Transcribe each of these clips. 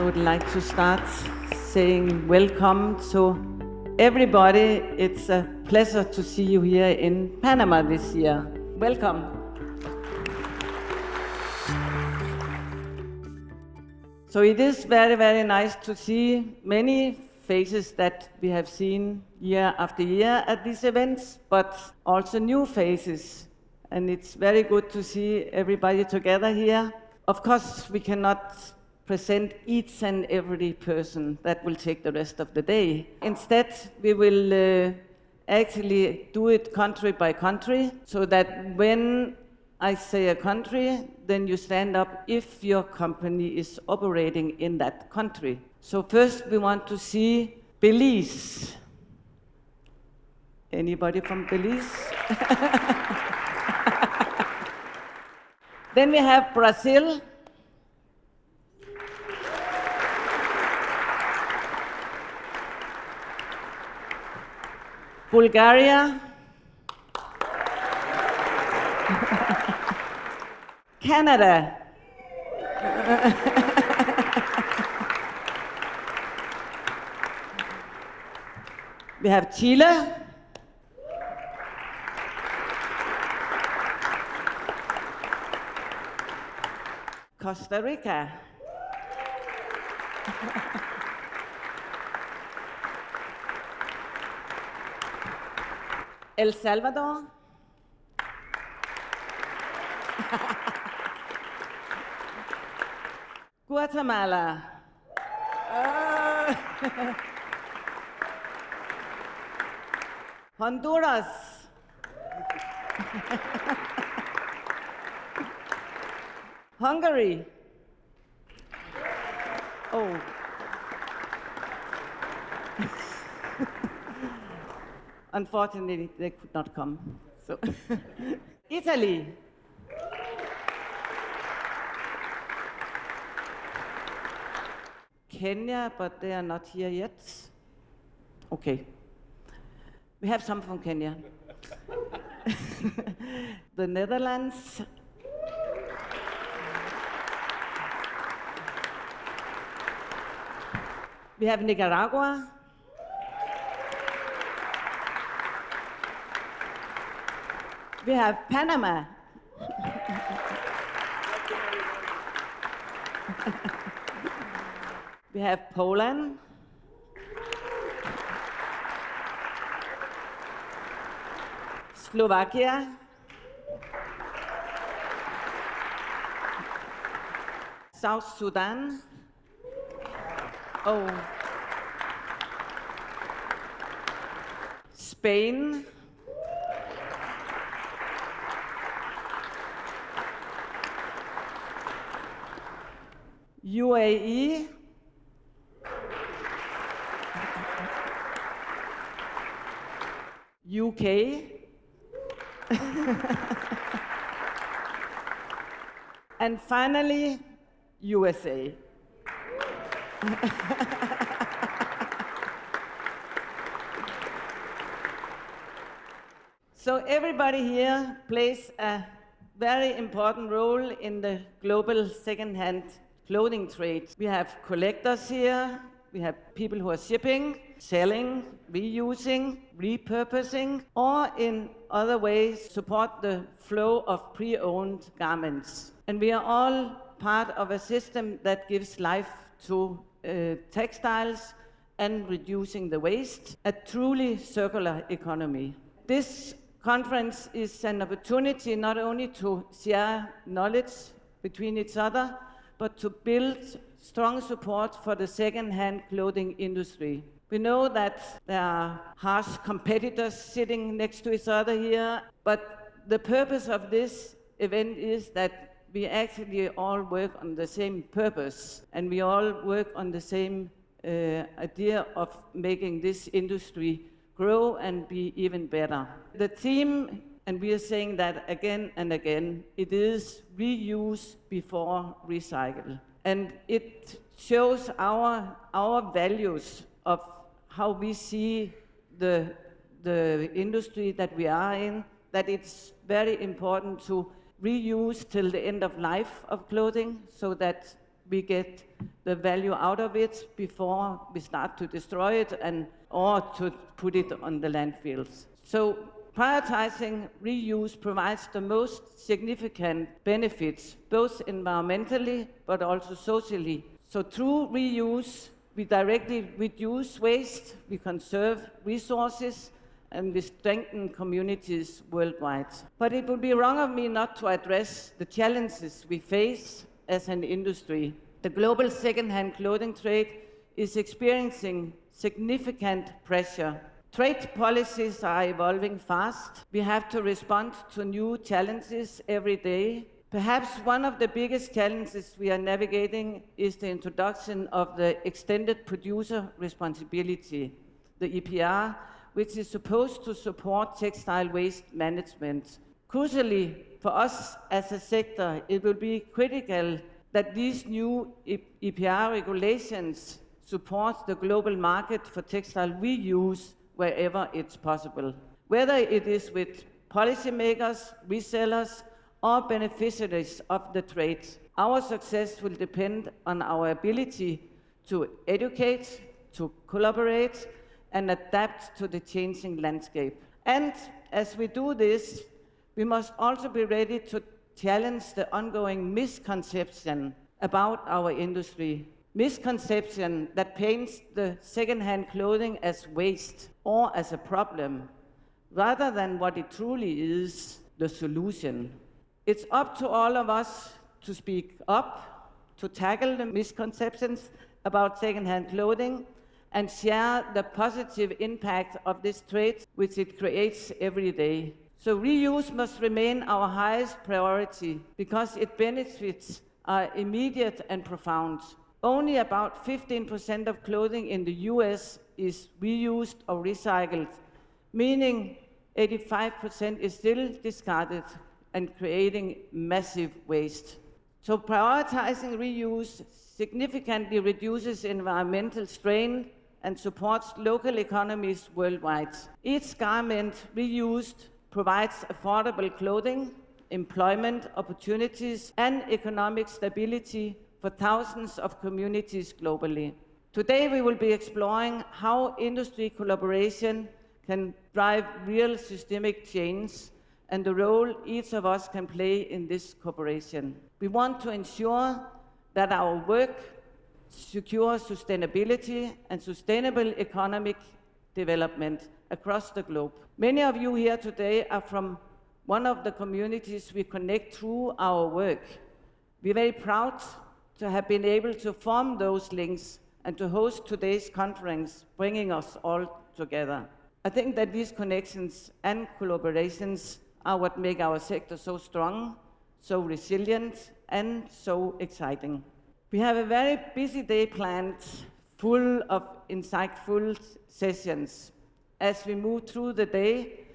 would like to start saying welcome to everybody. It's a pleasure to see you here in Panama this year. Welcome. So it is very, very nice to see many faces that we have seen year after year at these events, but also new faces. And it's very good to see everybody together here. Of course, we cannot present each and every person. That will take the rest of the day. Instead, we will actually do it country by country, so that when I say a country, then you stand up if your company is operating in that country. So first we want to see Belize. Anybody from Belize? Then we have Brazil. Bulgaria. Canada. We have Chile. Costa Rica. El Salvador. Guatemala. Honduras. Hungary. Oh. Unfortunately, they could not come. So, Italy. Kenya, but they are not here yet. Okay. We have some from Kenya. The Netherlands. We have Nicaragua. We have Panama. We have Poland. Slovakia. South Sudan. Oh. Spain. UAE. UK. And finally, USA. So everybody here plays a very important role in the global second-hand clothing trade. We have collectors here, we have people who are shipping, selling, reusing, repurposing, or in other ways support the flow of pre-owned garments. And we are all part of a system that gives life to textiles and reducing the waste, a truly circular economy. This conference is an opportunity not only to share knowledge between each other, but to build strong support for the second-hand clothing industry. We know that there are harsh competitors sitting next to each other here, but the purpose of this event is that we actually all work on the same purpose, and we all work on the same idea of making this industry grow and be even better. The theme, and we are saying that again and again, it is reuse before recycle. And it shows our values of how we see the industry that we are in, that it's very important to reuse till the end of life of clothing so that we get the value out of it before we start to destroy it or to put it on the landfills. So prioritizing reuse provides the most significant benefits, both environmentally but also socially. So through reuse, we directly reduce waste, we conserve resources, and we strengthen communities worldwide. But it would be wrong of me not to address the challenges we face as an industry. The global second-hand clothing trade is experiencing significant pressure. Trade policies are evolving fast. We have to respond to new challenges every day. Perhaps one of the biggest challenges we are navigating is the introduction of the extended producer responsibility, the EPR, which is supposed to support textile waste management. Crucially, for us as a sector, it will be critical that these new EPR regulations support the global market for textile reuse wherever it's possible, whether it is with policymakers, resellers, or beneficiaries of the trade. Our success will depend on our ability to educate, to collaborate, and adapt to the changing landscape. And as we do this, we must also be ready to challenge the ongoing misconception about our industry. Misconception that paints the second-hand clothing as waste or as a problem, rather than what it truly is, the solution. It's up to all of us to speak up, to tackle the misconceptions about second-hand clothing, and share the positive impact of this trade which it creates every day. So reuse must remain our highest priority because its benefits are immediate and profound. Only about 15% of clothing in the US is reused or recycled, meaning 85% is still discarded and creating massive waste. So prioritizing reuse significantly reduces environmental strain and supports local economies worldwide. Each garment reused provides affordable clothing, employment opportunities, and economic stability for thousands of communities globally. Today we will be exploring how industry collaboration can drive real systemic change and the role each of us can play in this cooperation. We want to ensure that our work secures sustainability and sustainable economic development across the globe. Many of you here today are from one of the communities we connect through our work. We're very proud to have been able to form those links and to host today's conference, bringing us all together. I think that these connections and collaborations are what make our sector so strong, so resilient, and so exciting. We have a very busy day planned, full of insightful sessions. As we move through the day,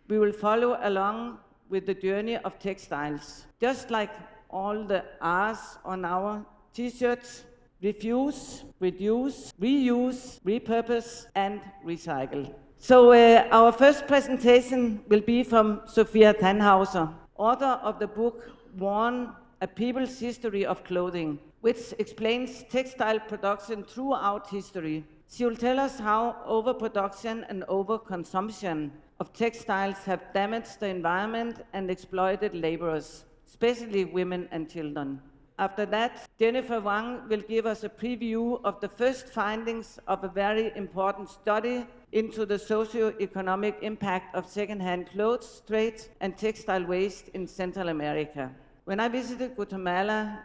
we will follow along with the journey of textiles. Just like all the R's on our t-shirts: refuse, reduce, reuse, repurpose, and recycle. So our first presentation will be from Sophia Tannhauser, author of the book Worn: A People's History of Clothing, which explains textile production throughout history. She will tell us how overproduction and overconsumption of textiles have damaged the environment and exploited laborers, especially women and children. After that, Jennifer Wang will give us a preview of the first findings of a very important study into the socio-economic impact of second-hand clothes trade and textile waste in Central America. When I visited Guatemala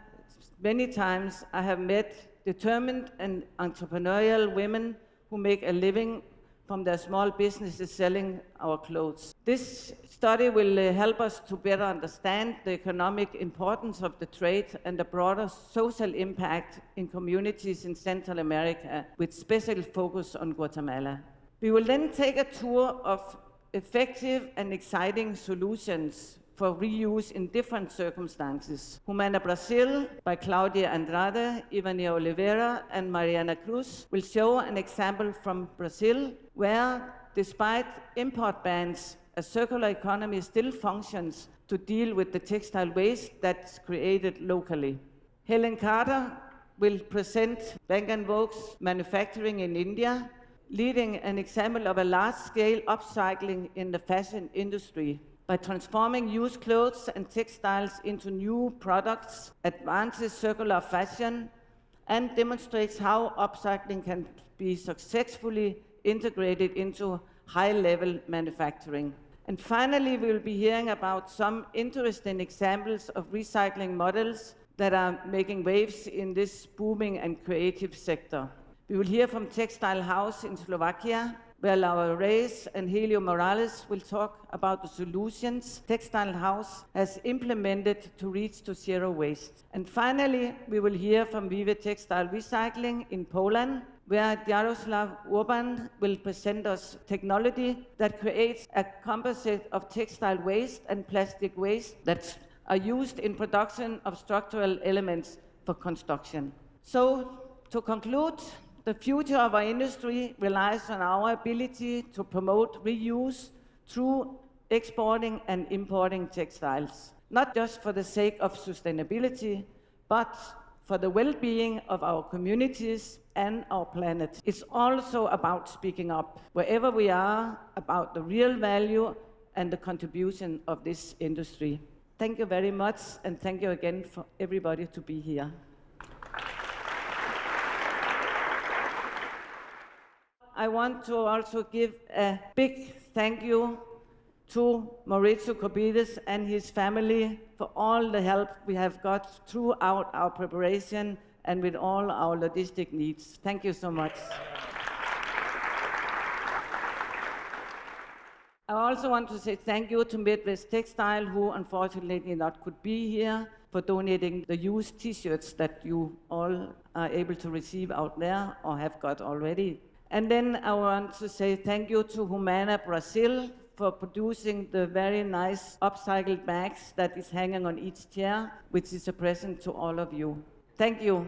many times, I have met determined and entrepreneurial women who make a living from their small businesses selling our clothes. This study will help us to better understand the economic importance of the trade and the broader social impact in communities in Central America, with special focus on Guatemala. We will then take a tour of effective and exciting solutions for reuse in different circumstances. Humana Brazil by Claudia Andrade, Ivania Oliveira, and Mariana Cruz will show an example from Brazil where, despite import bans, a circular economy still functions to deal with the textile waste that's created locally. Helen Carter will present Bang & Vogue's manufacturing in India, leading an example of a large-scale upcycling in the fashion industry. By transforming used clothes and textiles into new products, advances circular fashion, and demonstrates how upcycling can be successfully integrated into high-level manufacturing. And finally, we will be hearing about some interesting examples of recycling models that are making waves in this booming and creative sector. We will hear from Textile House in Slovakia, where Laura Reyes and Helio Morales will talk about the solutions Textile House has implemented to reach to zero waste. And finally, we will hear from Vive Textile Recycling in Poland, where Jaroslav Urban will present us technology that creates a composite of textile waste and plastic waste that are used in production of structural elements for construction. So, to conclude, the future of our industry relies on our ability to promote reuse through exporting and importing textiles, not just for the sake of sustainability, but for the well-being of our communities and our planet. It's also about speaking up, wherever we are, about the real value and the contribution of this industry. Thank you very much, and thank you again for everybody to be here. I want to also give a big thank you to Maurizio Corbides and his family for all the help we have got throughout our preparation and with all our logistic needs. Thank you so much. I also want to say thank you to Midwest Textile, who unfortunately not could be here, for donating the used t-shirts that you all are able to receive out there or have got already. And then I want to say thank you to Humana Brazil for producing the very nice upcycled bags that is hanging on each chair, which is a present to all of you. Thank you.